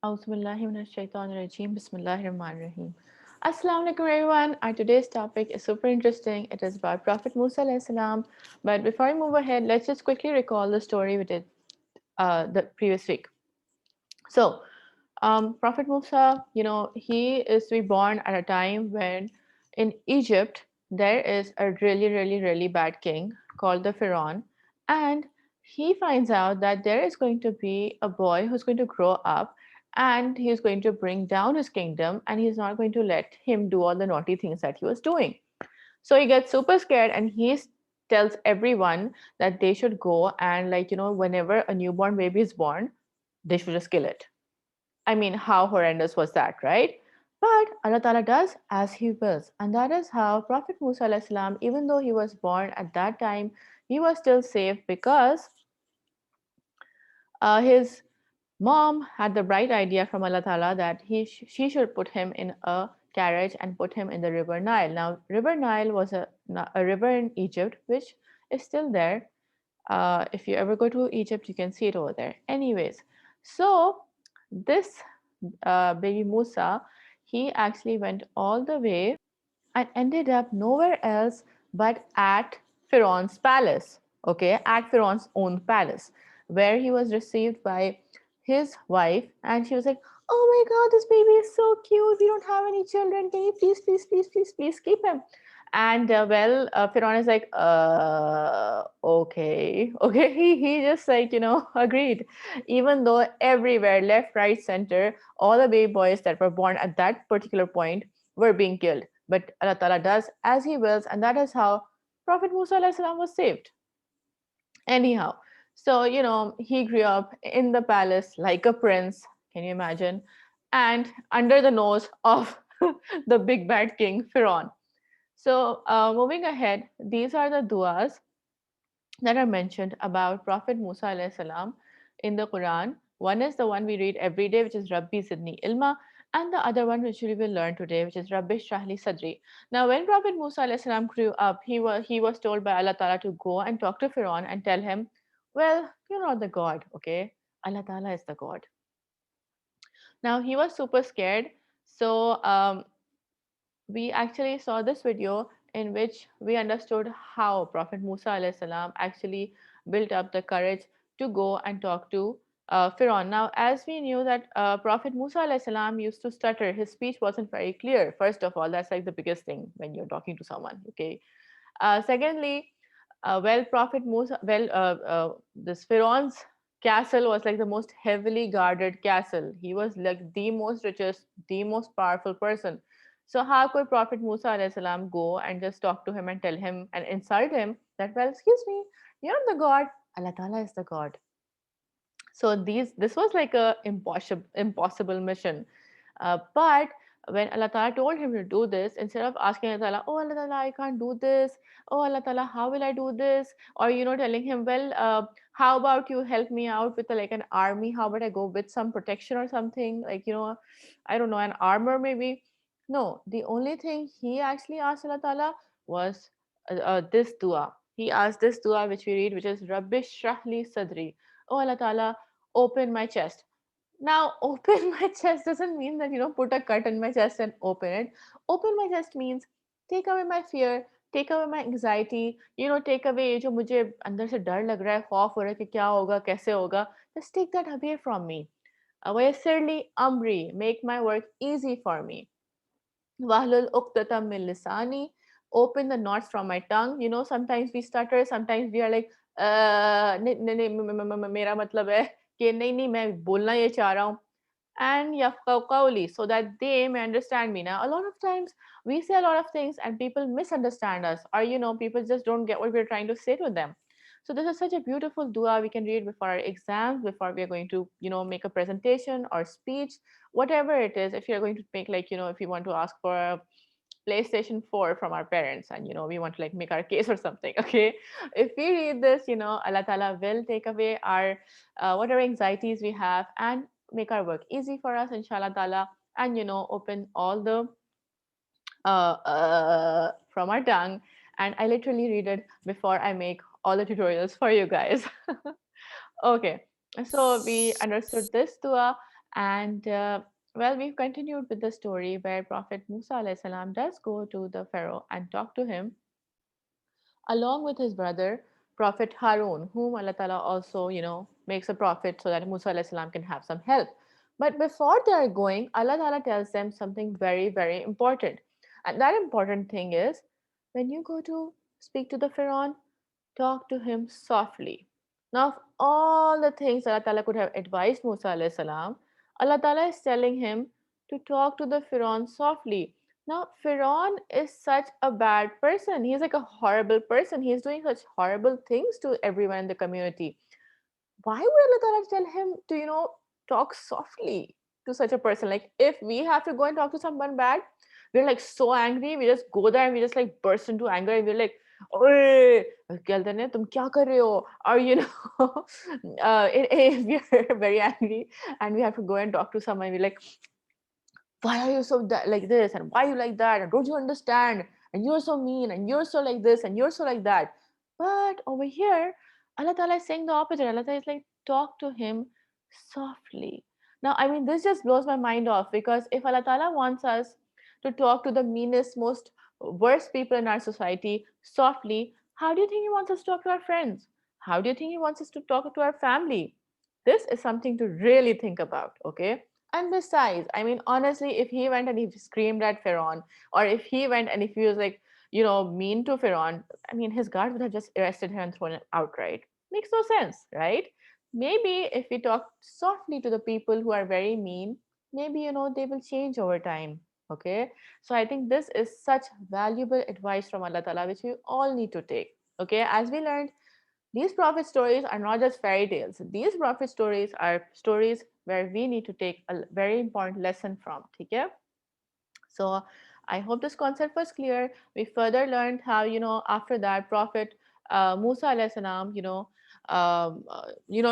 Auzubillahiminash-shaytanir-rajeem. Bismillahir-rahmanir-rahim. Assalamu alaikum everyone. Our today's topic is super interesting. It is about Prophet Musa alayhi salam. But before we move ahead, let's just quickly recall the story we did the previous week. So, Prophet Musa, he is to be born at a time when in Egypt there is a really, really, really bad king called the Pharaoh, and he finds out that there is going to be a boy who's going to grow up and he's going to bring down his kingdom and he's not going to let him do all the naughty things that he was doing. So he gets super scared and he tells everyone that they should go and, whenever a newborn baby is born, they should just kill it. I mean, how horrendous was that, right? But Allah Ta'ala does as He wills. And that is how Prophet Musa, alayhi salam, even though he was born at that time, he was still safe because his mom had the bright idea from Allah Ta'ala that she should put him in a carriage and put him in the river Nile. Now, River Nile was a river in Egypt, which is still there. If you ever go to Egypt, you can see it over there. Anyways, so this baby Musa, he actually went all the way and ended up nowhere else but at Pharaoh's palace, okay, at Pharaoh's own palace, where he was received by his wife, and she was like, "Oh my God, this baby is so cute. We don't have any children. Can you please, please, please, please, please keep him?" And Pharaoh is like, okay, okay. He just like agreed, even though everywhere, left, right, center, all the baby boys that were born at that particular point were being killed. But Allah Ta'ala does as He wills, and that is how Prophet Musa alayhi salam was saved. Anyhow, so he grew up in the palace like a prince. Can you imagine? And under the nose of the big bad king Pharaoh. So, moving ahead, these are the du'as that are mentioned about Prophet Musa alayhi salam in the Quran. One is the one we read every day, which is Rabbi Zidni Ilma, and the other one which we will learn today, which is Rabbi Shrahli Sadri. Now, when Prophet Musa alayhi salam grew up, he was told by Allah Ta'ala to go and talk to Pharaoh and tell him, well, you're not the God, okay? Allah Ta'ala is the God. Now, he was super scared. So, we actually saw this video in which we understood how Prophet Musa alayhi salam actually built up the courage to go and talk to Pharaoh. Now, as we knew that Prophet Musa alayhi salam used to stutter, his speech wasn't very clear. First of all, that's like the biggest thing when you're talking to someone. Okay. Secondly, Prophet Musa, this Pharaoh's castle was like the most heavily guarded castle. He was like the most richest, the most powerful person. So how could Prophet Musa alayhi salam go and just talk to him and tell him and insult him that, well, excuse me, you're not the God. Allah Ta'ala is the God. So this was like a impossible mission. But when Allah Ta'ala told him to do this, instead of asking Allah Ta'ala, "Oh Allah Ta'ala, I can't do this. Oh Allah Ta'ala, how will I do this?" Or telling him, "Well, how about you help me out with like an army? How about I go with some protection or something like I don't know, an armor maybe." No, the only thing he actually asked Allah Ta'ala was this dua. He asked this dua which we read, which is Rabbi Shrahli Sadri. Oh Allah Ta'ala, open my chest. Now, open my chest doesn't mean that, put a cut in my chest and open it. Open my chest means take away my fear, take away my anxiety, take away ये जो मुझे अंदर से डर लग रहा है, खौफ हो रहा है कि क्या होगा, कैसे होगा. Just take that away from me. وَيَسِّرْ amri, make my work easy for me. Wahlul uqdatam min lisani, open the knots from my tongue. Sometimes we stutter, sometimes we are like, नहीं नहीं नहीं मेरा मतलब है कि नहीं नहीं मैं बोलना ये चाह रहा हूँ. And yafqahu qawli, so that they may understand me. Now, a lot of times we say a lot of things and people misunderstand us, or people just don't get what we're trying to say to them. So this is such a beautiful dua we can read before our exams, before we are going to, make a presentation or speech, whatever it is. If you're going to make like, if you want to ask for a PlayStation 4 from our parents and we want to like make our case or something, okay? If we read this, Allah Ta'ala will take away our whatever anxieties we have and make our work easy for us, inshallah Ta'ala, and open all the from our tongue. And I literally read it before I make all the tutorials for you guys. Okay, so we understood this dua. And well, we've continued with the story where Prophet Musa alayhi salam does go to the Pharaoh and talk to him along with his brother Prophet Harun, whom Allah Ta'ala also, makes a prophet so that Musa alayhi salam can have some help. But before they are going, Allah Ta'ala tells them something very, very important. And that important thing is when you go to speak to the Pharaoh, talk to him softly. Now, of all the things Allah Ta'ala could have advised Musa alayhi salam, Allah Ta'ala is telling him to talk to the Pharaoh softly. Now, Pharaoh is such a bad person. He's like a horrible person. He's doing such horrible things to everyone in the community. Why would Allah Ta'ala tell him to, talk softly to such a person? Like, if we have to go and talk to someone bad, we're like so angry. We just go there and we just like burst into anger and we're like, "Oye, Keltane, tum kya kar rahe ho?" Or, if we're very angry and we have to go and talk to someone, we're like, why are you so like this and why you like that and don't you understand and you're so mean and you're so like this and you're so like that. But over here Allah Ta'ala is saying the opposite. Allah Ta'ala is like, talk to him softly. Now, I mean, this just blows my mind off, because if Allah Ta'ala wants us to talk to the meanest, most worst people in our society softly, how do you think he wants us to talk to our friends? How do you think he wants us to talk to our family? This is something to really think about, okay? And besides, I mean, honestly, if he went and he screamed at Pharaoh, or if he went and if he was like, mean to Pharaoh, I mean, his guard would have just arrested him and thrown him outright. Makes no sense, right? Maybe if we talk softly to the people who are very mean, maybe, they will change over time. Okay. So I think this is such valuable advice from Allah Ta'ala, which we all need to take. Okay. As we learned, these prophet stories are not just fairy tales. These prophet stories are stories where we need to take a very important lesson from. Okay? So I hope this concept was clear. We further learned how, after that, Prophet Musa alayhi salam,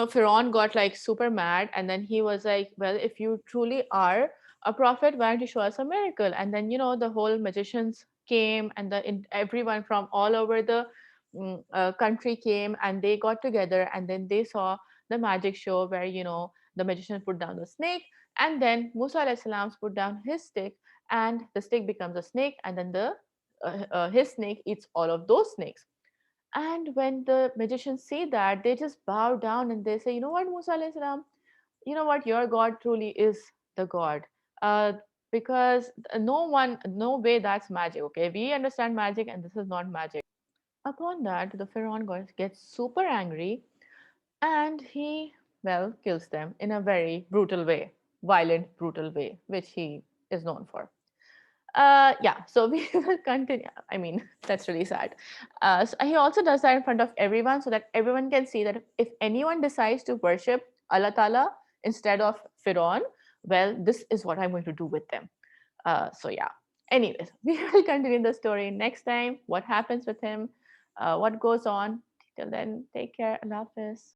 Pharaoh got like super mad, and then he was like, well, if you truly are a prophet, why don't you show us a miracle? And then, the whole magicians came, and everyone from all over the country came, and they got together, and then they saw the magic show where, the magician put down the snake, and then Musa alayhi salam put down his stick, and the stick becomes a snake, and then his snake eats all of those snakes. And when the magicians see that, they just bow down and they say, you know what, Musa alayhi salam, you know what, your god truly is the god. uh, because no way that's magic. Okay, we understand magic and this is not magic. Upon that, the Pharaoh gets super angry, and he, well, kills them in a very brutal way, violent, brutal way, which he is known for. Yeah, so we will continue. I mean, that's really sad. So he also does that in front of everyone so that everyone can see that if anyone decides to worship Allah Ta'ala instead of Pharaoh, well, this is what I'm going to do with them. So yeah. Anyways, we will continue the story next time. What happens with him? What goes on? Till then, take care. Allah Hafiz.